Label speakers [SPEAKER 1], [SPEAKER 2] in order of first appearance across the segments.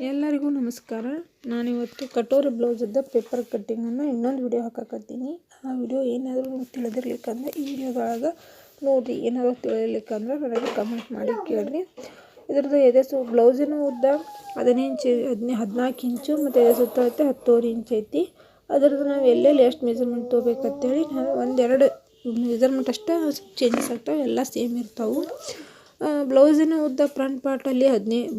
[SPEAKER 1] ಎಲ್ಲರಿಗೂ ನಮಸ್ಕಾರ. ನಾನಿವತ್ತು ಕಟೋರಿ ಬ್ಲೌಸದ್ದು ಪೇಪರ್ ಕಟ್ಟಿಂಗನ್ನು ಇನ್ನೊಂದು ವಿಡಿಯೋ ಹಾಕಕತ್ತೀನಿ. ಆ ವಿಡಿಯೋ ಏನಾದರೂ ತಿಳಿದಿರ್ಲಿಕ್ಕಂದ್ರೆ ಈ ವಿಡಿಯೋದೊಳಗೆ ನೋಡಿರಿ. ಏನಾದರೂ ತಿಳಿಲಿಕ್ಕಂದ್ರೆ ನನಗೆ ಕಮೆಂಟ್ ಮಾಡಿ ಕೇಳಿರಿ. ಇದ್ರದ್ದು ಎದೆ ಬ್ಲೌಸಿನ ಉದ್ದ 14 ಇಂಚು ಮತ್ತು ಎದೆ ಸುತ್ತ ಐತೆ 10 ಇಂಚ್ ಐತಿ. ಅದರದ್ದು ನಾವು ಎಲ್ಲೆಲ್ಲಿ ಎಷ್ಟು ಮೆಜರ್ಮೆಂಟ್ ತೊಗೋಬೇಕಂತೇಳಿ ನಾನು ಒಂದೆರಡು ಮೆಜರ್ಮೆಂಟ್ ಅಷ್ಟೇ ಚೇಂಜಸ್ ಆಗ್ತಾವೆ, ಎಲ್ಲ ಸೇಮ್ ಇರ್ತಾವೆ. ಬ್ಲೌಸಿನ ಉದ್ದ ಫ್ರಂಟ್ ಪಾರ್ಟಲ್ಲಿ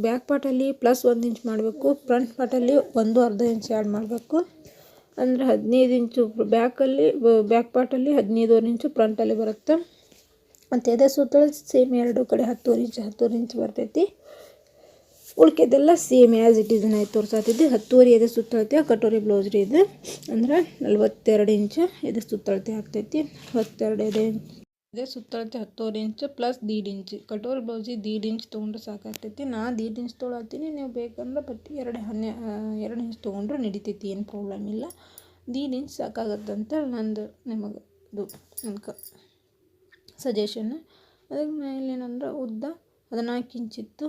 [SPEAKER 1] ಬ್ಯಾಕ್ ಪಾರ್ಟಲ್ಲಿ +1 ಇಂಚ್ ಮಾಡಬೇಕು. ಫ್ರಂಟ್ ಪಾರ್ಟಲ್ಲಿ 1.5 ಇಂಚ್ ಆ್ಯಡ್ ಮಾಡಬೇಕು. ಅಂದರೆ 15 ಇಂಚು ಬ್ಯಾಕ್ ಪಾರ್ಟಲ್ಲಿ 15 ಇಂಚು ಫ್ರಂಟಲ್ಲಿ ಬರುತ್ತೆ. ಮತ್ತು ಎದೆ ಸುತ್ತಳ ಸೇಮ್ ಎರಡು ಕಡೆ 10 ಇಂಚ್ ಬರ್ತೈತಿ. ಉಳ್ಕೆದೆಲ್ಲ ಸೇಮ್ ಆ್ಯಸ್ ಇಟ್ ಈಸ್ ಆಯ್ತು ತೋರಿಸತ್ತೈತಿ. 10 ಎದೆ ಸುತ್ತಳತೆ ಕಟೋರಿ ಬ್ಲೌಸ್ ರೀ ಇದು. ಅಂದ್ರೆ 42 ಇಂಚು ಎದೆ ಸುತ್ತಳತೆ ಆಗ್ತೈತಿ. 42 ಎದೆ ಸುತ್ತಳತೆ 10 ಇಂಚು + 1.5 ಇಂಚ್. ಕಟೋರಿ ಬ್ಲೌಸಿಗೆ 1.5 ಇಂಚ್ ತೊಗೊಂಡ್ರೆ ಸಾಕಾಗ್ತೈತಿ. ನಾನು 1.5 ಇಂಚ್ ತೊಗೊಳತ್ತೀನಿ. ನೀವು ಬೇಕಂದ್ರೆ ಬಟ್ 2 ಇಂಚ್ ತೊಗೊಂಡ್ರೆ ನಡಿತೈತಿ, ಏನು ಪ್ರಾಬ್ಲಮ್ ಇಲ್ಲ. 1.5 ಇಂಚ್ ಸಾಕಾಗತ್ತಂತ ನಂದು ನಿಮಗೆ ಇದು ಅನ್ಕ ಸಜೆಷನ್. ಅದಕ್ಕೆ ನಾನು ಇಲ್ಲೇನಂದ್ರೆ ಉದ್ದ 14 ಇಂಚ್ ಇತ್ತು,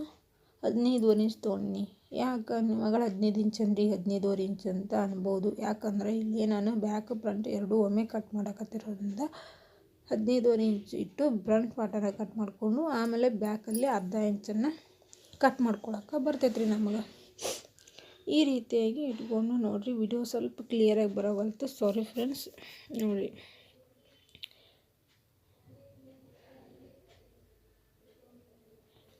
[SPEAKER 1] 15.5 ಇಂಚ್ ತೊಗೊಂಡಿನಿ. ಯಾಕೆ ನಿಮ್ಮ ಮಗಳು 15 ಇಂಚ್ ಅಂದ್ರಿ 15.5 ಇಂಚ್ ಅಂತ ಅನ್ಬೋದು. ಯಾಕಂದ್ರೆ ಇಲ್ಲಿ ನಾನು ಬ್ಯಾಕ್ ಫ್ರಂಟ್ ಎರಡೂ ಒಮ್ಮೆ ಕಟ್ ಮಾಡಕತ್ತಿರೋದ್ರಿಂದ 15.5 ಇಂಚ್ ಇಟ್ಟು ಫ್ರಂಟ್ ಪಾರ್ಟನ್ನು ಕಟ್ ಮಾಡಿಕೊಂಡು ಆಮೇಲೆ ಬ್ಯಾಕಲ್ಲಿ 1/2 ಇಂಚನ್ನು ಕಟ್ ಮಾಡ್ಕೊಳಕ್ಕೆ ಬರ್ತೈತ್ರಿ ನಮಗೆ. ಈ ರೀತಿಯಾಗಿ ಇಟ್ಕೊಂಡು ನೋಡಿರಿ. ವಿಡಿಯೋ ಸ್ವಲ್ಪ ಕ್ಲಿಯರಾಗಿ ಬರೋವಲ್ತು, ಸಾರಿ ಫ್ರೆಂಡ್ಸ್. ನೋಡಿ,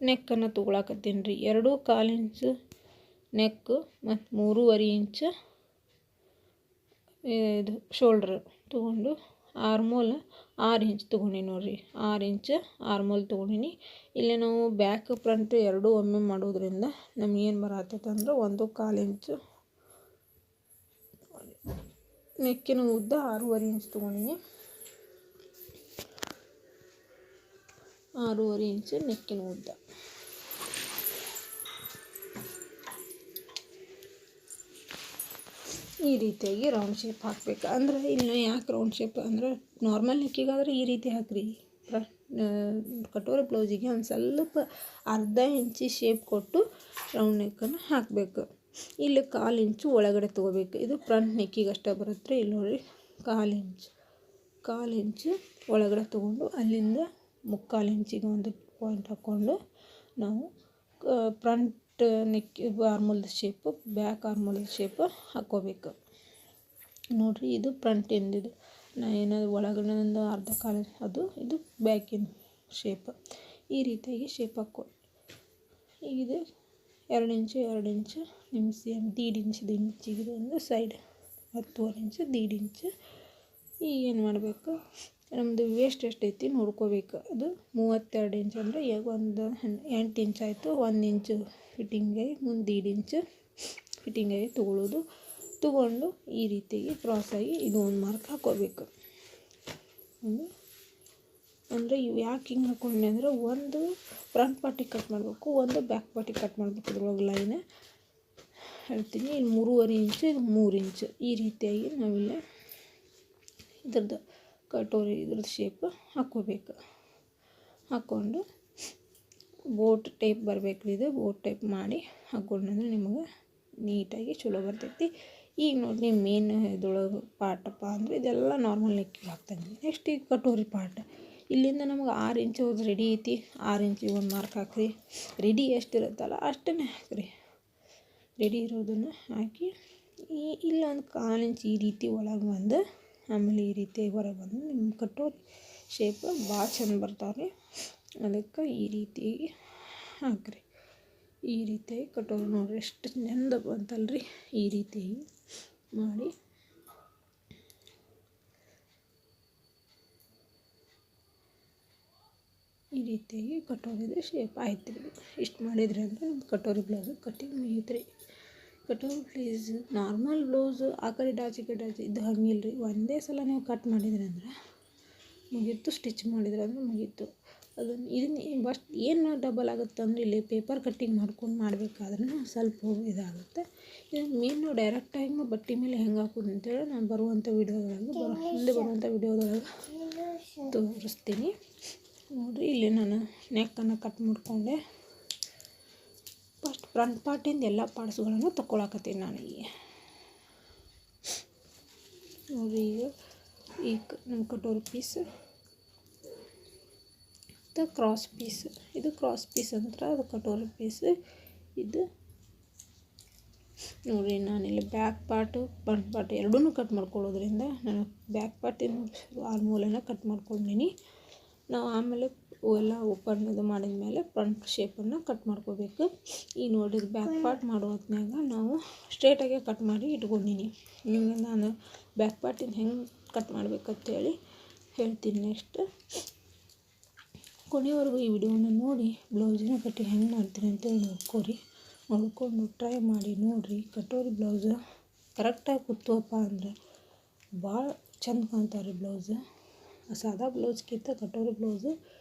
[SPEAKER 1] ನೆಕ್ಕನ್ನು ತೊಗೊಳಕತ್ತೀನಿ ರೀ. 2.25 ಇಂಚು ನೆಕ್ಕು ಮತ್ತು 3.5 ಇಂಚು ಇದು ಶೋಲ್ಡ್ರ್ ತೊಗೊಂಡು ಆರ್ಮೋಲ್ 6 ಇಂಚ್ ತೊಗೊಂಡಿನಿ ನೋಡಿರಿ. 6 ಇಂಚು ಆರ್ಮೋಲ್ ತೊಗೊಂಡಿನಿ. ಇಲ್ಲಿ ನಾವು ಬ್ಯಾಕ್ ಫ್ರಂಟ್ ಎರಡೂ ಒಮ್ಮೆ ಮಾಡೋದ್ರಿಂದ ನಮಗೇನು ಬರತ್ತೈತೆ ಅಂದ್ರೆ 1.25 ಇಂಚು ನೆಕ್ಕಿನ ಉದ್ದ 6.5 ಇಂಚ್ ತೊಗೊಂಡಿನಿ. 6.5 ಇಂಚು ನೆಕ್ಕಿನ ಉದ್ದ. ಈ ರೀತಿಯಾಗಿ ರೌಂಡ್ ಶೇಪ್ ಹಾಕಬೇಕು. ಅಂದ್ರೆ ಇಲ್ಲಿ ಯಾಕೆ ರೌಂಡ್ ಶೇಪ್ ಅಂದ್ರೆ ನಾರ್ಮಲ್ ನೆಕ್ಕಿಗಾದ್ರೆ ಈ ರೀತಿ ಹಾಕ್ರಿ. ಕಟೋರಿ ಬ್ಲೌಸಿಗೆ ಒಂದು ಸ್ವಲ್ಪ 1/2 ಇಂಚು ಶೇಪ್ ಕೊಟ್ಟು ರೌಂಡ್ ನೆಕ್ಕನ್ನು ಹಾಕಬೇಕು. ಇಲ್ಲಿ 1/4 ಇಂಚು ಒಳಗಡೆ ತೊಗೋಬೇಕು. ಇದು ಫ್ರಂಟ್ ನೆಕ್ಕಿಗೆ ಅಷ್ಟೇ ಬರುತ್ತೆ. ಇಲ್ಲಿ ನೋಡಿ 1/4 ಇಂಚು ಒಳಗಡೆ ತೊಗೊಂಡು ಅಲ್ಲಿಂದ 3/4 ಇಂಚಿಗೆ ಒಂದು ಪಾಯಿಂಟ್ ಹಾಕ್ಕೊಂಡು ನಾವು ಫ್ರಂಟ್ ನೆಕ್ ಆರ್ಮೋಲ್ದ ಶೇಪು, ಬ್ಯಾಕ್ ಆರ್ಮೋಲ್ದ ಶೇಪು ಹಾಕ್ಕೋಬೇಕು. ನೋಡಿರಿ, ಇದು ಫ್ರಂಟ್ ಎಂದಿದು. ನಾ ಏನಾದ್ರು ಒಳಗಡೆ ಒಂದು 1/4 ಅದು ಇದು ಬ್ಯಾಕಿನ ಶೇಪ್. ಈ ರೀತಿಯಾಗಿ ಶೇಪ್ ಹಾಕ್ಕೊಳ್ಳಿ. ಇದು 2 ಇಂಚು ನಿಮ್ಮ ಸೇಮ್ 1.5 ಇಂಚಿಗೆ ಒಂದು ಸೈಡ್ 10.5 ಇಂಚು 1.5 ಇಂಚು. ಈಗ ಏನು ಮಾಡಬೇಕು, ನಮ್ಮದು ವೇಸ್ಟ್ ಎಷ್ಟೈತಿ ನೋಡ್ಕೋಬೇಕು. ಅದು 32 ಇಂಚ್ ಅಂದರೆ ಒಂದು 8 ಇಂಚ್ ಆಯಿತು. 1 ಇಂಚು ಫಿಟ್ಟಿಂಗಾಗಿ ಮುಂದೆ 1.5 ಇಂಚು ಫಿಟ್ಟಿಂಗಾಗಿ ತೊಗೊಂಡು ಈ ರೀತಿಯಾಗಿ ಕ್ರಾಸಾಗಿ ಇದು ಒಂದು ಮಾರ್ಕ್ ಹಾಕ್ಕೋಬೇಕು. ಅಂದರೆ ಇವು ಯಾಕೆ ಹಿಂಗೆ ಹಾಕ್ಕೊಂಡೆ ಅಂದರೆ ಒಂದು ಫ್ರಂಟ್ ಪಾರ್ಟಿಗೆ ಕಟ್ ಮಾಡಬೇಕು, ಒಂದು ಬ್ಯಾಕ್ ಪಾರ್ಟಿಗೆ ಕಟ್ ಮಾಡಬೇಕು. ಇದ್ರೊಳಗೆ ಲೈನ್ ಹೇಳ್ತೀನಿ. ಇಲ್ಲಿ 3.5 ಇಂಚು, ಇದು 3 ಇಂಚು. ಈ ರೀತಿಯಾಗಿ ನಾವಿಲ್ಲಿ ಇದ್ರದ್ದು ಕಟೋರಿ ಇದ್ರದ್ದು ಶೇಪ್ ಹಾಕ್ಕೋಬೇಕು. ಹಾಕ್ಕೊಂಡು ಬೋಟ್ ಟೈಪ್ ಬರಬೇಕು. ಇದು ಬೋಟ್ ಟೈಪ್ ಮಾಡಿ ಹಾಕ್ಕೊಂಡ್ರೆ ನಿಮಗೆ ನೀಟಾಗಿ ಚಲೋ ಬರ್ತೈತಿ. ಈಗ ನೋಡಿ, ಮೇನ್ ಇದ್ರೊಳಗೆ ಪಾರ್ಟಪ್ಪ ಅಂದರೆ ಇದೆಲ್ಲ ನಾರ್ಮಲ್ ನೆಕ್ಕಿಗೆ ಹಾಕ್ತಾನೆ. ನೆಕ್ಸ್ಟ್ ಈಗ ಕಟೋರಿ ಪಾರ್ಟ್. ಇಲ್ಲಿಂದ ನಮಗೆ 6 ಇಂಚು ರೆಡಿ ಐತಿ. 6 ಇಂಚಿಗೆ ಒಂದು ಮಾರ್ಕ್ ಹಾಕಿರಿ. ರೆಡಿ ಎಷ್ಟಿರುತ್ತಲ್ಲ ಅಷ್ಟನ್ನೇ ಹಾಕಿರಿ. ರೆಡಿ ಇರೋದನ್ನು ಹಾಕಿ ಇಲ್ಲಿ ಒಂದು 1/4 ಇಂಚ್ ಈ ರೀತಿ ಒಳಗೆ ಬಂದು ಆಮೇಲೆ ಈ ರೀತಿ ಹೊರಗೆ ಬಂದು ನಿಮ್ಮ ಕಟೋರಿ ಶೇಪ್ ಭಾಳ ಚೆಂದ ಬರ್ತಾವೆ. ಅದಕ್ಕೆ ಈ ರೀತಿಯಾಗಿ ಹಾಕಿರಿ. ಈ ರೀತಿಯಾಗಿ ಕಟೋರಿ ನೋಡಿರಿ ಎಷ್ಟು ಚೆಂದ ಬಂತಲ್ರಿ. ಈ ರೀತಿಯಾಗಿ ಮಾಡಿ ಈ ರೀತಿಯಾಗಿ ಕಟೋರಿದು ಶೇಪ್ ಆಯ್ತು ರೀ. ಇಷ್ಟು ಮಾಡಿದ್ರಿ ಅಂದರೆ ನಮ್ಮ ಕಟೋರಿ ಬ್ಲೌಸು ಕಟ್ಟಿಂಗ್ ಮುಗೀತು ರೀ. ಕಟೋರಿ ಪ್ಲೀಸ್ ನಾರ್ಮಲ್ ಬ್ಲೌಸು ಆ ಕಡೆ ಡಾಚ್ ಈ ಕಡೆ ಡಾಚ್ ಇದು ಹಂಗಿಲ್ಲ ರೀ. ಒಂದೇ ಸಲ ನೀವು ಕಟ್ ಮಾಡಿದ್ರಿ ಅಂದ್ರೆ ಮುಗೀತು. ಸ್ಟಿಚ್ ಮಾಡಿದ್ರೆ ಅಂದ್ರೆ ಮುಗೀತು. ಅದನ್ನು ಇದನ್ನು ಫಸ್ಟ್ ಏನು ಡಬಲ್ ಆಗುತ್ತೆ ಅಂದರೆ ಇಲ್ಲಿ ಪೇಪರ್ ಕಟ್ಟಿಂಗ್ ಮಾಡ್ಕೊಂಡು ಮಾಡಬೇಕಾದ್ರೆ ಸ್ವಲ್ಪ ಇದಾಗುತ್ತೆ. ಇದನ್ನು ಮೇನು ಡೈರೆಕ್ಟಾಗಿ ಬಟ್ಟೆ ಮೇಲೆ ಹೆಂಗೆ ಹಾಕೋದು ಅಂತೇಳಿ ನಾನು ಮುಂದೆ ಬರುವಂಥ ವಿಡಿಯೋದೊಳಗೆ ತೋರಿಸ್ತೀನಿ. ನೋಡಿರಿ, ಇಲ್ಲಿ ನಾನು ನೆಕ್ಕನ್ನು ಕಟ್ ಮಾಡಿಕೊಂಡೆ. ಫಸ್ಟ್ ಫ್ರಂಟ್ ಪಾರ್ಟಿಂದ ಎಲ್ಲ ಪಾರ್ಟ್ಸ್ಗಳನ್ನು ತಗೊಳಕತ್ತೀನಿ ನಾನು ಈಗ ನೋಡಿ. ಈಗ ನಮ್ಮ ಕಟೋರಿ ಪೀಸ್ ಮತ್ತು ಕ್ರಾಸ್ ಪೀಸ್, ಇದು ಕ್ರಾಸ್ ಪೀಸ್ ಅಂತ, ಅದು ಕಟೋರಿ ಪೀಸ್. ಇದು ನೋಡಿ, ನಾನಿಲ್ಲಿ ಬ್ಯಾಕ್ ಪಾರ್ಟು ಫ್ರಂಟ್ ಪಾರ್ಟ್ ಎರಡೂ ಕಟ್ ಮಾಡ್ಕೊಳ್ಳೋದ್ರಿಂದ ನಾನು ಬ್ಯಾಕ್ ಪಾರ್ಟಿನ ಆಲ್ಮೂಲನ ಕಟ್ ಮಾಡ್ಕೊಂಡಿನಿ. ನಾವು ಆಮೇಲೆ ಎಲ್ಲ ಓಪನ್ ಇದು ಮಾಡಿದ ಮೇಲೆ ಫ್ರಂಟ್ ಶೇಪನ್ನು ಕಟ್ ಮಾಡ್ಕೋಬೇಕು. ಈಗ ನೋಡಿರಿ, ಬ್ಯಾಕ್ ಪಾರ್ಟ್ ಮಾಡೋ ಹೊತ್ನಾಗ ನಾವು ಸ್ಟ್ರೇಟಾಗೆ ಕಟ್ ಮಾಡಿ ಇಟ್ಕೊಂಡಿನಿ. ನಿಮಗೆ ನಾನು ಬ್ಯಾಕ್ ಪಾರ್ಟಿನ ಹೆಂಗೆ ಕಟ್ ಮಾಡ್ಬೇಕಂತೇಳಿ ಹೇಳ್ತೀನಿ ನೆಕ್ಸ್ಟ್. ಕೊನೆಯವರೆಗೂ ಈ ವಿಡಿಯೋನ ನೋಡಿ ಬ್ಲೌಸಿನ ಕಟ್ಟಿಂಗ್ ಹೆಂಗೆ ಮಾಡ್ತೀನಿ ಅಂತೇಳಿ ನೋಡ್ಕೊಂಡು ಟ್ರೈ ಮಾಡಿ ನೋಡಿರಿ. ಕಟೋರಿ ಬ್ಲೌಸು ಕರೆಕ್ಟಾಗಿ ಕುತ್ತುವಪ್ಪ ಅಂದ್ರೆ ಭಾಳ ಚಂದ ಕಾಣ್ತಾವೆ ರೀ ಬ್ಲೌಸು. ಸಾದಾ ಬ್ಲೌಸ್ಗಿಂತ ಕಟೋರಿ ಬ್ಲೌಸು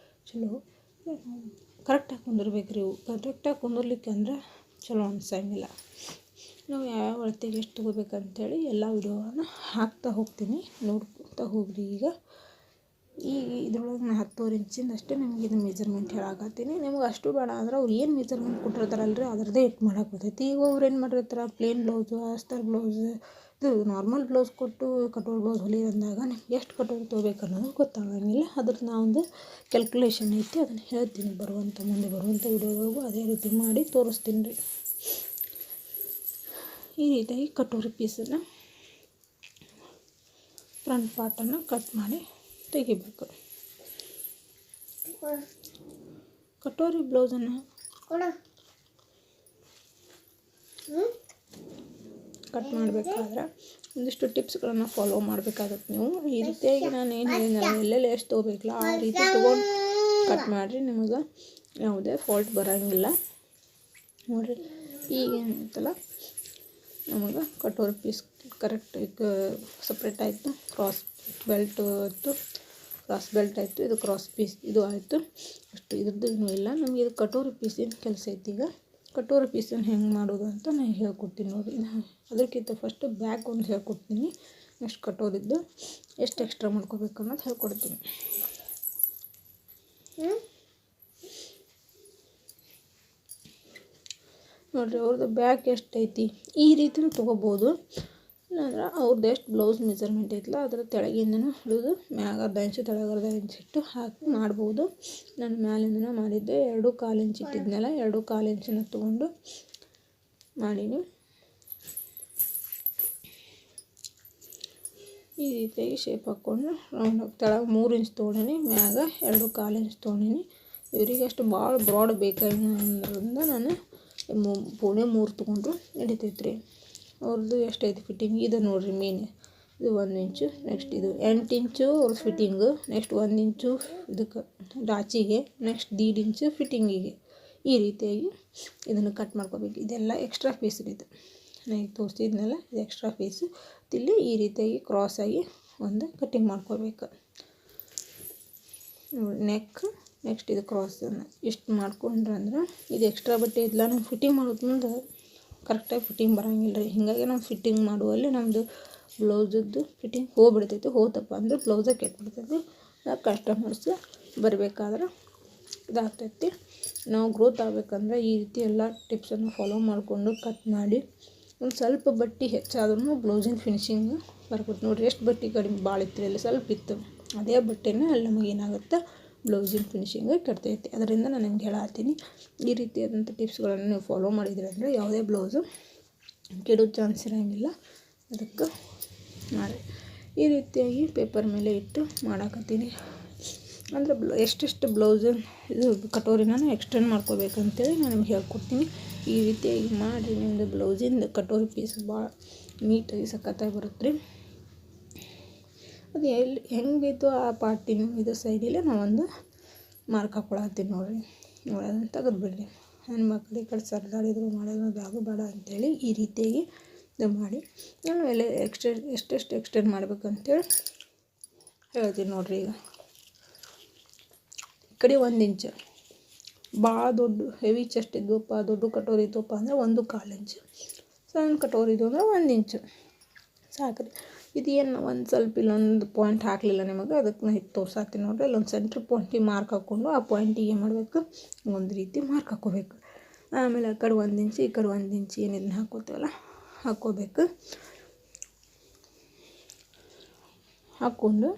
[SPEAKER 1] ಚಲೋ ಕರೆಕ್ಟಾಗಿ ಕುಂದಿರ್ಬೇಕು ರೀ. ಕರೆಕ್ಟಾಗಿ ಕುಂದಿರ್ಲಿಕ್ಕೆ ಅಂದ್ರೆ ಚಲೋ ಅನ್ಸಂಗಿಲ್ಲ. ನಾವು ಯಾವ ಅಳತೆಗೆ ಎಷ್ಟು ತೊಗೋಬೇಕಂತೇಳಿ ಎಲ್ಲ ವಿಡಿಯೋನ ಹಾಕ್ತಾ ಹೋಗ್ತೀನಿ, ನೋಡ್ಕೊತಾ ಹೋಗ್ರಿ. ಈಗ ಇದ್ರೊಳಗೆ ನಾನು 10 ಇಂಚಿಂದ ಅಷ್ಟೇ ನಿಮಗೆ ಇದು ಮೆಜರ್ಮೆಂಟ್ ಹೇಳಾಕತ್ತೀನಿ. ನಿಮ್ಗೆ ಅಷ್ಟು ಬೇಡ ಅಂದ್ರೆ ಅವ್ರು ಏನು ಮೆಜರ್ಮೆಂಟ್ ಕೊಟ್ಟಿರ್ತಾರಲ್ರಿ ಅದರದ್ದೇ ಇಟ್ಟು ಮಾಡಕ್ಕೆ ಬರ್ತೈತಿ. ಈಗ ಅವ್ರು ಏನು ಮಾಡಿರ್ತಾರೆ, ಪ್ಲೇನ್ ಬ್ಲೌಸು, ಅಸ್ತರ್ ಬ್ಲೌಸು, ಇದು ನಾರ್ಮಲ್ ಬ್ಲೌಸ್ ಕೊಟ್ಟು ಕಟೋರಿ ಬ್ಲೌಸ್ ಹೊಲಿ ಅಂದಾಗ ನಿಮ್ಗೆ ಎಷ್ಟು ಕಟೋರಿ ತೊಗೋಬೇಕು ಅನ್ನೋದು ಗೊತ್ತಾಗಂಗಿಲ್ಲ. ಅದ್ರದ್ದು ನಾವೊಂದು ಕ್ಯಾಲ್ಕುಲೇಷನ್ ಐತಿ, ಅದನ್ನು ಹೇಳ್ತೀನಿ ಮುಂದೆ ಬರುವಂಥ ವಿಡಿಯೋದಾಗೂ ಅದೇ ರೀತಿ ಮಾಡಿ ತೋರಿಸ್ತೀನಿ ರೀ. ಈ ರೀತಿಯಾಗಿ ಕಟೋರಿ ಪೀಸನ್ನು ಫ್ರಂಟ್ ಪಾರ್ಟನ್ನು ಕಟ್ ಮಾಡಿ ತೆಗಿಬೇಕು. ಕಟೋರಿ ಬ್ಲೌಸನ್ನು ಕಟ್ ಮಾಡಬೇಕಾದ್ರೆ ಒಂದಿಷ್ಟು ಟಿಪ್ಸ್ಗಳನ್ನು ಫಾಲೋ ಮಾಡಬೇಕಾಗತ್ತೆ ನೀವು. ಈ ರೀತಿಯಾಗಿ ನಾನು ಏನು ಹೇಳಿದ್ನಲ್ಲ, ಎಲ್ಲೆಲ್ಲಿ ಎಷ್ಟು ತೊಗೋಬೇಕಲ್ಲ ಆ ರೀತಿ ತೊಗೊಂಡು ಕಟ್ ಮಾಡಿರಿ, ನಿಮಗೆ ಯಾವುದೇ ಫಾಲ್ಟ್ ಬರೋಂಗಿಲ್ಲ. ನೋಡಿರಿ, ಈಗೇನಂತಲ್ಲ ನಮಗೆ ಕಟೋರಿ ಪೀಸ್ ಕರೆಕ್ಟ್ ಸಪ್ರೇಟ್ ಆಯಿತು. ಕ್ರಾಸ್ ಬೆಲ್ಟ್ ಆಯಿತು, ಇದು ಕ್ರಾಸ್ ಪೀಸ್ ಇದು ಆಯಿತು. ಅಷ್ಟು ಇದ್ರದ್ದು ಇನ್ನೂ ಇಲ್ಲ. ನಮಗೆ ಇದು ಕಟೋರಿ ಪೀಸಿನ ಕೆಲಸ ಐತಿ. ಈಗ ಕಟೋರಿ ಪೀಸನ್ನು ಹೆಂಗೆ ಮಾಡೋದು ಅಂತ ನಾನು ಹೇಳ್ಕೊಡ್ತೀನಿ ನೋಡಿ. ಅದಕ್ಕಿಂತ ಫಸ್ಟು ಬ್ಯಾಕ್ ಒಂದು ಹೇಳ್ಕೊಡ್ತೀನಿ, ನೆಕ್ಸ್ಟ್ ಕಟೋರಿದ್ದು ಎಷ್ಟು ಎಕ್ಸ್ಟ್ರಾ ಮಾಡ್ಕೋಬೇಕು ಅನ್ನೋದು ಹೇಳ್ಕೊಡ್ತೀನಿ. ನೋಡಿರಿ, ಅವ್ರದ್ದು ಬ್ಯಾಕ್ ಎಷ್ಟೈತಿ ಈ ರೀತಿಯೂ ತೊಗೋಬೋದು. ಇಲ್ಲಾಂದ್ರೆ ಅವ್ರದ್ದು ಎಷ್ಟು ಬ್ಲೌಸ್ ಮೆಜರ್ಮೆಂಟ್ ಐತಲ್ಲ ಅದರ ತೆಳಗಿಂದನೂ ಹಿಡಿದು ಮ್ಯಾಗ ಅರ್ಧ ಇಂಚು ತೆಳಗೆ ಅರ್ಧ ಇಂಚು ಇಟ್ಟು ಹಾಕಿ ಮಾಡ್ಬೋದು. ನಾನು ಮ್ಯಾಲಿಂದನೇ ಮಾಡಿದ್ದೆ. 2.25 ಇಂಚ್ ಇಟ್ಟಿದ್ನಲ್ಲ, 2.25 ಇಂಚನ್ನ ತೊಗೊಂಡು ಮಾಡೀನಿ. ಈ ರೀತಿಯಾಗಿ ಶೇಪ್ ಹಾಕ್ಕೊಂಡು ರೌಂಡ್ ತೆಳಗೆ 3 ಇಂಚ್ ತೊಗೊಂಡಿನಿ, ಮ್ಯಾಗ 2.25 ಇಂಚ್ ತೊಗೊಂಡಿನಿ. ಇವರಿಗೆ ಅಷ್ಟು ಭಾಳ ಬ್ರಾಡ್ ಬೇಕಾಗಿರೋದ್ರಿಂದ ನಾನು 3 ತೊಗೊಂಡ್ರು ನಡಿತೈತೆ ರೀ. ಅವ್ರದ್ದು ಎಷ್ಟೈತಿ ಫಿಟ್ಟಿಂಗ್ ಇದು ನೋಡಿರಿ. ಮೇನ್ ಇದು 1 ಇಂಚು, ನೆಕ್ಸ್ಟ್ ಇದು 8 ಇಂಚು ಅವ್ರ ಫಿಟ್ಟಿಂಗು, ನೆಕ್ಸ್ಟ್ 1 ಇಂಚು ಇದಕ್ಕೆ ಡಾಚಿಗೆ, ನೆಕ್ಸ್ಟ್ 1.5 ಇಂಚು ಫಿಟ್ಟಿಂಗಿಗೆ. ಈ ರೀತಿಯಾಗಿ ಇದನ್ನು ಕಟ್ ಮಾಡ್ಕೋಬೇಕು. ಇದೆಲ್ಲ ಎಕ್ಸ್ಟ್ರಾ ಪೀಸ್ ಇದು, ನಾನು ಈಗ ತೋರಿಸಿದ್ನಲ್ಲ ಇದು ಎಕ್ಸ್ಟ್ರಾ ಪೀಸು. ಇಲ್ಲಿ ಈ ರೀತಿಯಾಗಿ ಕ್ರಾಸಾಗಿ ಒಂದು ಕಟ್ಟಿಂಗ್ ಮಾಡ್ಕೋಬೇಕು. ನೆಕ್, ನೆಕ್ಸ್ಟ್ ಇದು ಕ್ರಾಸನ್ನು ಇಷ್ಟು ಮಾಡ್ಕೊಂಡ್ರೆ ಅಂದ್ರೆ ಇದು ಎಕ್ಸ್ಟ್ರಾ ಬಟ್ಟೆ ಇಲ್ಲ. ನಾವು ಫಿಟ್ಟಿಂಗ್ ಮಾಡೋದು ಮುಂದೆ ಕರೆಕ್ಟಾಗಿ ಫಿಟ್ಟಿಂಗ್ ಬರೋಂಗಿಲ್ಲ ರೀ. ಹೀಗಾಗಿ ನಾವು ಫಿಟ್ಟಿಂಗ್ ಮಾಡುವಲ್ಲಿ ನಮ್ಮದು ಬ್ಲೌಸದ್ದು ಫಿಟ್ಟಿಂಗ್ ಹೋಗ್ಬಿಡ್ತೈತಿ. ಹೋತಪ್ಪ ಅಂದ್ರೆ ಬ್ಲೌಸೇ ಕೆಟ್ಬಿಡ್ತೈತಿ. ಕಸ್ಟಮರ್ಸ್ ಬರಬೇಕಾದ್ರೆ ಇದಾಗ್ತೈತಿ. ನಾವು ಗ್ರೋತ್ ಆಗಬೇಕಂದ್ರೆ ಈ ರೀತಿ ಎಲ್ಲ ಟಿಪ್ಸನ್ನು ಫಾಲೋ ಮಾಡಿಕೊಂಡು ಕಟ್ ಮಾಡಿ ಒಂದು ಸ್ವಲ್ಪ ಬಟ್ಟೆ ಹೆಚ್ಚಾದ್ರೂ ಬ್ಲೌಸಿನ ಫಿನಿಶಿಂಗ್ ಬರ್ಬೋದು. ನೋಡಿರಿ, ಎಷ್ಟು ಬಟ್ಟೆ ಕಡಿಮೆ ಭಾಳ ಇತ್ತು, ಅಲ್ಲಿ ಸ್ವಲ್ಪ ಇತ್ತು, ಅದೇ ಬಟ್ಟೆನೇ ಅಲ್ಲಿ ನಮಗೆ ಏನಾಗುತ್ತೆ ಬ್ಲೌಸಿನ ಫಿನಿಶಿಂಗ್ ಕೆಡ್ತೈತಿ. ಅದರಿಂದ ನಾನು ನಿಮ್ಗೆ ಹೇಳತ್ತೀನಿ, ಈ ರೀತಿಯಾದಂಥ ಟಿಪ್ಸ್ಗಳನ್ನು ನೀವು ಫಾಲೋ ಮಾಡಿದ್ರಿ ಅಂದರೆ ಯಾವುದೇ ಬ್ಲೌಸು ಕೆಡೋ ಚಾನ್ಸ್ ಇರೋಂಗಿಲ್ಲ. ಅದಕ್ಕೆ ಮಾಡಿ ಈ ರೀತಿಯಾಗಿ ಪೇಪರ್ ಮೇಲೆ ಇಟ್ಟು ಮಾಡಾಕತ್ತೀನಿ. ಅಂದರೆ ಎಷ್ಟೆಷ್ಟು ಬ್ಲೌಸು ಇದು ಕಟೋರಿನ ಎಕ್ಸ್ಟೆಂಡ್ ಮಾಡ್ಕೋಬೇಕಂತೇಳಿ ನಾನು ನಿಮ್ಗೆ ಹೇಳ್ಕೊಡ್ತೀನಿ. ಈ ರೀತಿಯಾಗಿ ಮಾಡಿ ನಿಮ್ಮದು ಬ್ಲೌಸಿಂದ ಕಟೋರಿ ಪೀಸ್ ಭಾಳ ನೀಟಾಗಿ ಸಖತ್ತಾಗಿ ಬರುತ್ತೆ ರೀ. ಅದು ಎಲ್ಲಿ ಹೆಂಗೈತೋ ಆ ಪಾರ್ಟಿನ ಇದು ಸೈಡಲ್ಲೇ ನಾವೊಂದು ಮಾರ್ಕ್ ಹಾಕ್ಕೊಳತ್ತೀನಿ ನೋಡಿರಿ. ಅದನ್ನು ತೆಗೆದುಬಿಡ್ರಿ. ಹೆಣ್ಮಕ್ಳು ಈ ಕಡೆ ಸರ್ದಾಡಿದ್ರು ಮಾಡೋದು ಯಾವುದು ಬೇಡ ಅಂಥೇಳಿ ಈ ರೀತಿಯಾಗಿ ಇದು ಮಾಡಿ ನಾನು ಎಲ್ಲ ಎಷ್ಟೆಷ್ಟು ಎಕ್ಸ್ಟೆಂಡ್ ಮಾಡ್ಬೇಕಂತೇಳಿ ಹೇಳ್ತೀನಿ ನೋಡಿರಿ. ಈಗ ಈ ಕಡೆ 1 ಇಂಚು ಭಾಳ ದೊಡ್ಡ ಹೆವಿ ಚೆಸ್ಟ್ ಇದ್ವಪ್ಪ, ದೊಡ್ಡ ಕಟೋರಿ ಇದ್ವಪ್ಪ ಅಂದರೆ 1.25 ಇಂಚು, ಸಣ್ಣ ಕಟೋರಿ ಇದ್ವು ಅಂದರೆ 1 ಇಂಚು ಸಾಕ್ರಿ. ಇದೇನು ಒಂದು ಸ್ವಲ್ಪ ಇಲ್ಲೊಂದು ಪಾಯಿಂಟ್ ಹಾಕಲಿಲ್ಲ ನಿಮಗೆ, ಅದಕ್ಕೆ ನಾನು ಇದು ತೋರ್ಸಾತೀನಿ ನೋಡಿರಿ. ಇಲ್ಲೊಂದು ಸೆಂಟ್ರ್ ಪಾಯಿಂಟಿಗೆ ಮಾರ್ಕ್ ಹಾಕ್ಕೊಂಡು ಆ ಪಾಯಿಂಟಿಗೆ ಏನು ಮಾಡಬೇಕು ಒಂದು ರೀತಿ ಮಾರ್ಕ್ ಹಾಕ್ಕೋಬೇಕು. ಆಮೇಲೆ ಆ ಕಡೆ 1 ಇಂಚ್ ಈ ಕಡೆ 1 ಇಂಚ್ ಏನಿದನ್ನ ಹಾಕೋತೀವಲ್ಲ ಹಾಕ್ಕೋಬೇಕು. ಹಾಕ್ಕೊಂಡು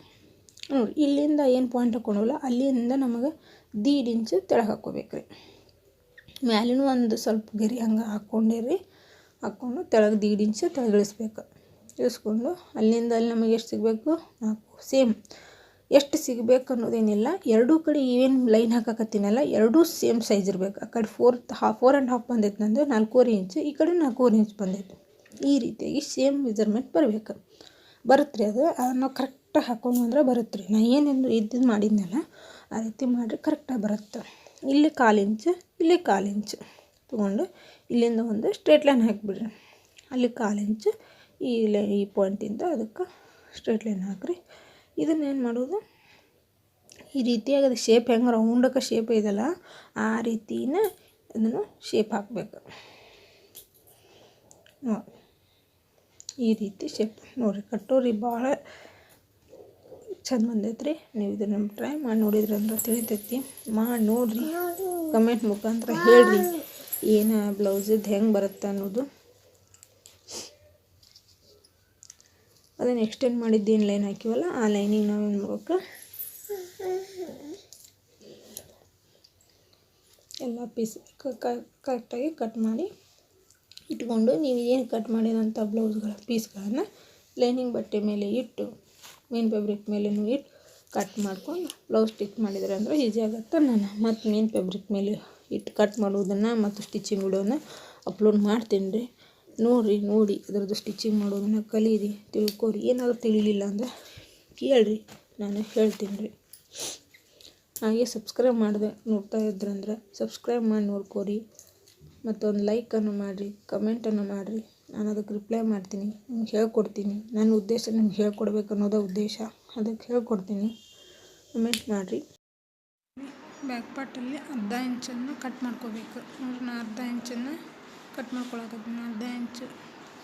[SPEAKER 1] ನೋಡಿ ಇಲ್ಲಿಂದ ಏನು ಪಾಯಿಂಟ್ ಹಾಕ್ಕೊಂಡವಲ್ಲ ಅಲ್ಲಿಂದ ನಮಗೆ 1.5 ಇಂಚ್ ತೆಳಗೆ ಹಾಕ್ಕೋಬೇಕು ರೀ. ಮ್ಯಾಲಿನೂ ಒಂದು ಸ್ವಲ್ಪ ಗೆರೆ ಹಂಗೆ ಹಾಕ್ಕೊಂಡಿರಿ. ಹಾಕ್ಕೊಂಡು ತೆಳಗೆ 1.5 ಇಂಚ್ ತೆಳಗೆ ಇಳಿಸ್ಬೇಕು. ಇಳಿಸ್ಕೊಂಡು ಅಲ್ಲಿಂದ ಅಲ್ಲಿ ನಮಗೆ ಎಷ್ಟು ಸಿಗಬೇಕು 4 ಸೇಮ್ ಎಷ್ಟು ಸಿಗಬೇಕು ಅನ್ನೋದೇನಿಲ್ಲ. ಎರಡೂ ಕಡೆ ಏನು ಲೈನ್ ಹಾಕಕತ್ತೀನಲ್ಲ ಎರಡೂ ಸೇಮ್ ಸೈಜ್ ಇರಬೇಕು. ಆ ಕಡೆ 4.5 ಬಂದೈತೆ ನಂದು 4.25 ಇಂಚ್, ಈ ಕಡೆ 4.25 ಇಂಚ್ ಬಂದೈತೆ. ಈ ರೀತಿಯಾಗಿ ಸೇಮ್ ಮೆಜರ್ಮೆಂಟ್ ಬರಬೇಕು. ಬರುತ್ತೆ ರೀ ಅದು ನಾವು ಕರೆಕ್ಟಾಗಿ ಹಾಕ್ಕೊಂಡು ಅಂದ್ರೆ ಬರುತ್ತೆ ರೀ. ನಾ ಏನೇನು ಇದ್ದು ಮಾಡಿದ್ನಲ್ಲ ಆ ರೀತಿ ಮಾಡಿರಿ ಕರೆಕ್ಟಾಗಿ ಬರುತ್ತೆ. ಇಲ್ಲಿ 1/4 ಇಂಚ್ ಇಲ್ಲಿ 1/4 ಇಂಚ್ ತೊಗೊಂಡು ಇಲ್ಲಿಂದ ಒಂದು ಸ್ಟ್ರೇಟ್ ಲೈನ್ ಹಾಕಿಬಿಡ್ರಿ. ಅಲ್ಲಿ 1/4 ಇಂಚ್ ಈ ಪಾಯಿಂಟಿಂದ ಅದಕ್ಕೆ ಸ್ಟ್ರೇಟ್ ಲೈನ್ ಹಾಕಿರಿ. ಇದನ್ನೇನು ಮಾಡೋದು ಈ ರೀತಿಯಾಗಿ ಅದು ಶೇಪ್ ಹೆಂಗೆ ರೌಂಡಕ್ಕೆ ಶೇಪ್ ಇದೆಯಲ್ಲ ಆ ರೀತಿನ ಅದನ್ನು ಶೇಪ್ ಹಾಕಬೇಕು ನೋಡಿ. ಈ ರೀತಿ ಶೇಪ್ ನೋಡಿರಿ ಕಟೋರಿ ಭಾಳ ಚಂದ ಬಂದೈತೆ ರೀ. ನೀವು ಇದನ್ನು ಟ್ರೈ ಮಾಡಿ ನೋಡಿದ್ರಿ ಅಂದ್ರೆ ತಿಳಿತೈತಿ. ಮಾಡಿ ನೋಡಿರಿ, ಕಮೆಂಟ್ ಮುಖಾಂತರ ಹೇಳ್ರಿ ಏನು ಬ್ಲೌಸಿದ್ದು ಹೆಂಗೆ ಬರುತ್ತೆ ಅನ್ನೋದು. ಅದನ್ನು ಎಕ್ಸ್ಟೆಂಡ್ ಮಾಡಿದ್ದೇನು ಲೈನ್ ಹಾಕಿವಲ್ಲ ಆ ಲೈನಿಗೆ ನಾವೇನು ಮಾಡ್ಬೇಕು ಎಲ್ಲ ಪೀಸ್ ಕರೆಕ್ಟಾಗಿ ಕಟ್ ಮಾಡಿ ಇಟ್ಕೊಂಡು ನೀವು ಏನು ಕಟ್ ಮಾಡಿದಂಥ ಬ್ಲೌಸ್ಗಳ ಪೀಸ್ಗಳನ್ನು ಲೈನಿಂಗ್ ಬಟ್ಟೆ ಮೇಲೆ ಇಟ್ಟು ಮೇನ್ ಫ್ಯಾಬ್ರಿಕ್ ಮೇಲೇನು ಇಟ್ಟು ಕಟ್ ಮಾಡ್ಕೊಂಡು ಬ್ಲೌಸ್ ಸ್ಟಿಚ್ ಮಾಡಿದ್ರೆ ಅಂದರೆ ಈಸಿ ಆಗುತ್ತೆ. ನಾನು ಮತ್ತು ಮೇನ್ ಫ್ಯಾಬ್ರಿಕ್ ಮೇಲೆ ಇಟ್ಟು ಕಟ್ ಮಾಡೋದನ್ನು ಮತ್ತು ಸ್ಟಿಚಿಂಗ್ ವಿಡಿಯೋನ ಅಪ್ಲೋಡ್ ಮಾಡ್ತೀನಿ ರೀ. ನೋಡಿ ಅದರದ್ದು ಸ್ಟಿಚಿಂಗ್ ಮಾಡೋದನ್ನು ಕಲೀರಿ, ತಿಳ್ಕೊರಿ. ಏನಾದರೂ ತಿಳಿಲಿಲ್ಲ ಅಂದರೆ ಕೇಳಿರಿ, ನಾನು ಹೇಳ್ತೀನಿ ರೀ. ಹಾಗೆ ಸಬ್ಸ್ಕ್ರೈಬ್ ಮಾಡಿದೆ ನೋಡ್ತಾ ಇದ್ರಂದ್ರೆ ಸಬ್ಸ್ಕ್ರೈಬ್ ಮಾಡಿ ನೋಡ್ಕೊರಿ. ಮತ್ತೊಂದು ಲೈಕನ್ನು ಮಾಡಿರಿ, ಕಮೆಂಟನ್ನು ಮಾಡಿರಿ. ನಾನು ಅದಕ್ಕೆ ರಿಪ್ಲೈ ಮಾಡ್ತೀನಿ, ನಿಮ್ಗೆ ಹೇಳ್ಕೊಡ್ತೀನಿ. ನನ್ನ ಉದ್ದೇಶ ನಿಮ್ಗೆ ಹೇಳ್ಕೊಡ್ಬೇಕು ಅನ್ನೋದೇ ಉದ್ದೇಶ, ಅದಕ್ಕೆ ಹೇಳ್ಕೊಡ್ತೀನಿ. ಕಮೆಂಟ್ ಮಾಡಿರಿ. ಬ್ಯಾಕ್ ಪಾರ್ಟಲ್ಲಿ 1/2 ಇಂಚನ್ನು ಕಟ್ ಮಾಡ್ಕೋಬೇಕು ನೋಡ್ರಿ. ನಾನು 1/2 ಇಂಚನ್ನು ಕಟ್ ಮಾಡ್ಕೊಳಕತ್ತೀನಿ. 1/2 ಇಂಚು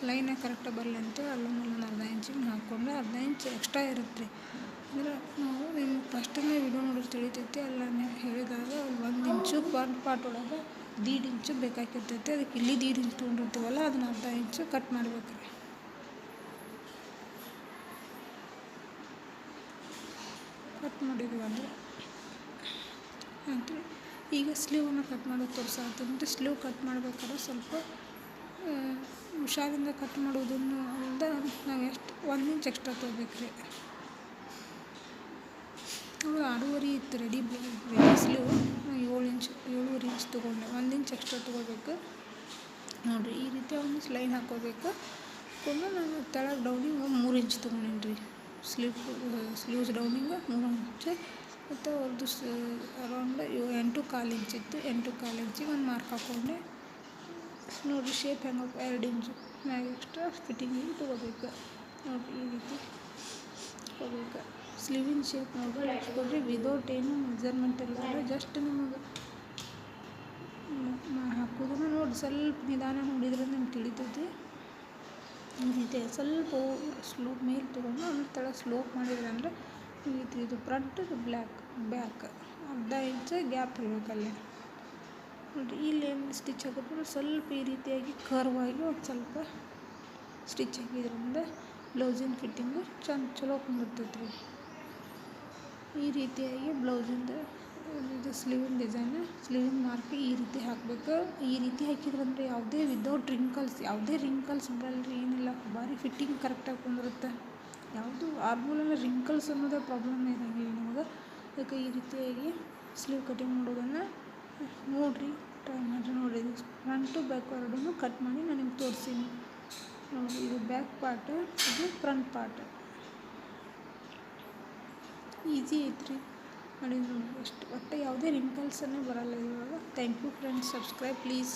[SPEAKER 1] ಲೈನ ಕರೆಕ್ಟಾಗಿ ಬರಲಿ ಅಂತೇಳಿ ಅಲ್ಲೊಂದು 1/2 ಇಂಚಿಗೆ ಹಾಕ್ಕೊಂಡು 1/2 ಇಂಚ್ ಎಕ್ಸ್ಟ್ರಾ ಇರುತ್ತೆ ರೀ. ಅಂದರೆ ನಾವು ನಿಮ್ಗೆ ಫಸ್ಟನ್ನೇ ವಿಡಿಯೋ ನೋಡಿದ್ರೆ ತಿಳಿತೈತಿ. ಅಲ್ಲ ನೀವು ಹೇಳಿದಾಗ 1 ಇಂಚು ಪಾರ್ಟ್ ಒಳಗೆ 1.5 ಇಂಚು ಬೇಕಾಗಿರ್ತೈತಿ. ಅದಕ್ಕೆ ಇಲ್ಲಿ 1.5 ಇಂಚ್ ತೊಗೊಂಡಿರ್ತೀವಲ್ಲ ಅದನ್ನ 1/2 ಇಂಚು ಕಟ್ ಮಾಡ್ಬೇಕು ರೀ. ಕಟ್ ಮಾಡಿದ್ವಿ ಅಂದರೆ ಆಯ್ತು. ಈಗ ಸ್ಲೀವನ್ನು ಕಟ್ ಮಾಡೋದು ತೋರಿಸಾಗ್ತದೆ. ಸ್ಲೀವ್ ಕಟ್ ಮಾಡ್ಬೇಕಾದ್ರೆ ಸ್ವಲ್ಪ ಹುಷಾರಿಂದ ಕಟ್ ಮಾಡೋದನ್ನು ಅಲ್ಲದೆ ನಾವು ಎಷ್ಟು 1 ಇಂಚ್ ಎಕ್ಸ್ಟ್ರಾ ತೊಗೋಬೇಕು ರೀ. ಅದು 6.5 ಇತ್ತು ರೆಡಿ ಸ್ಲೀವ್. 7.5 ಇಂಚ್ ತೊಗೊಂಡೆ. 1 ಇಂಚ್ ಎಕ್ಸ್ಟ್ರಾ ತೊಗೋಬೇಕು ನೋಡಿರಿ. ಈ ರೀತಿ ಒಂದು ಲೈನ್ ಹಾಕೋಬೇಕು. ಹಾಕೊಂಡು ನಾನು ತೆಳಗೆ ಡೌನಿಂಗ್ 3 ಇಂಚ್ ತೊಗೊಂಡೇನಿ ರೀ. ಸ್ಲೀವ್ಸ್ ಡೌನಿಂಗ್ 3 ಇಂಚ್ ಮತ್ತು ಅವ್ರದ್ದು ಅರೌಂಡ್ 8.25 ಇಂಚ್ ಇತ್ತು. 8.25 ಇಂಚಿಗೆ ಒಂದು ಮಾರ್ಕ್ ಹಾಕ್ಕೊಂಡೆ ನೋಡಿರಿ. ಶೇಪ್ ಹೆಂಗೆ 2 ಇಂಚು ಮ್ಯಾಗ ಎಕ್ಸ್ಟ್ರಾ ಫಿಟ್ಟಿಂಗಿಗೆ ತೊಗೋಬೇಕು ನೋಡಿರಿ. ಈ ರೀತಿ ತೊಗೋಬೇಕು. ಸ್ಲೀವಿನ ಶೇಪ್ ನೋಡಿರಿ ಹಾಕ್ಕೊಡ್ರಿ. ವಿದೌಟ್ ಏನು ಮೆಜರ್ಮೆಂಟ್ ಇಲ್ಲ, ಜಸ್ಟ್ ನಿಮಗೆ ಹಾಕೋದನ್ನು ನೋಡಿ ಸ್ವಲ್ಪ ನಿಧಾನ ನೋಡಿದ್ರೆ ನಿಮ್ಗೆ ತಿಳಿತೈತಿ. ಈ ರೀತಿ ಸ್ವಲ್ಪ ಸ್ಲೋಪ್ ಮೇಲೆ ತೊಗೊಂಡು ಆಮೇಲೆ ತೆಳಗೆ ಸ್ಲೋಪ್ ಮಾಡಿದ್ರೆ ಅಂದರೆ ಇದು ಫ್ರಂಟ್ ಬ್ಯಾಕ್ 1/2 ಇಂಚ್ ಗ್ಯಾಪ್ ಇರಬೇಕಲ್ಲಿ ನೋಡಿರಿ. ಇಲ್ಲಿ ಏನು ಸ್ಟಿಚ್ ಹಾಕಿದ್ರೆ ಸ್ವಲ್ಪ ಈ ರೀತಿಯಾಗಿ ಕರ್ವಾಗಿ ಒಂದು ಸ್ವಲ್ಪ ಸ್ಟಿಚ್ ಹಾಕಿದ್ರಿಂದ ಬ್ಲೌಸಿನ ಫಿಟ್ಟಿಂಗು ಚಲೋ ಕುಂದಿರ್ತೈತೆ ರೀ. ಈ ರೀತಿಯಾಗಿ ಬ್ಲೌಸಿಂದ ಇದು ಸ್ಲೀವಿನ ಡಿಸೈನ್ ಸ್ಲೀವಿನ ಮಾರ್ಕ್ ಈ ರೀತಿ ಹಾಕಬೇಕು. ಈ ರೀತಿ ಹಾಕಿದ್ರಂದ್ರೆ ಯಾವುದೇ ವಿದೌಟ್ ಯಾವುದೇ ರಿಂಕಲ್ಸ್ ಬರಲ್ರಿ, ಏನಿಲ್ಲ. ಭಾರಿ ಫಿಟ್ಟಿಂಗ್ ಕರೆಕ್ಟಾಗಿ ಕುಂದಿರುತ್ತೆ. ಯಾವುದು ಆರ್ಮೂಲೆಲ್ಲ ರಿಂಕಲ್ಸ್ ಅನ್ನೋದೇ ಪ್ರಾಬ್ಲಮ್ ಇರೋಂಗಿಲ್ಲ ನಮಗೆ. ಅದಕ್ಕೆ ಈ ರೀತಿಯಾಗಿ ಸ್ಲೀವ್ ಕಟಿಂಗ್ ಮಾಡೋದನ್ನು ನೋಡಿರಿ, ಟ್ರೈ ಮಾಡಿರಿ. ನೋಡಿ ಫ್ರಂಟು ಬ್ಯಾಕ್ ಎರಡೂ ಕಟ್ ಮಾಡಿ ನಾನು ನಿಮ್ಗೆ ತೋರಿಸೀನಿ ನೋಡಿ. ಇದು ಬ್ಯಾಕ್ ಪಾರ್ಟ್, ಇದು ಫ್ರಂಟ್ ಪಾರ್ಟ್. ಈಸಿ ಐತ್ರಿ ಮಾಡಿ ನೋಡಿ. ಎಷ್ಟು ಒಟ್ಟು ಯಾವುದೇ ರಿಂಕಲ್ಸನ್ನೇ ಬರಲ್ಲ ಇವಾಗ. Thank you friends. Subscribe please.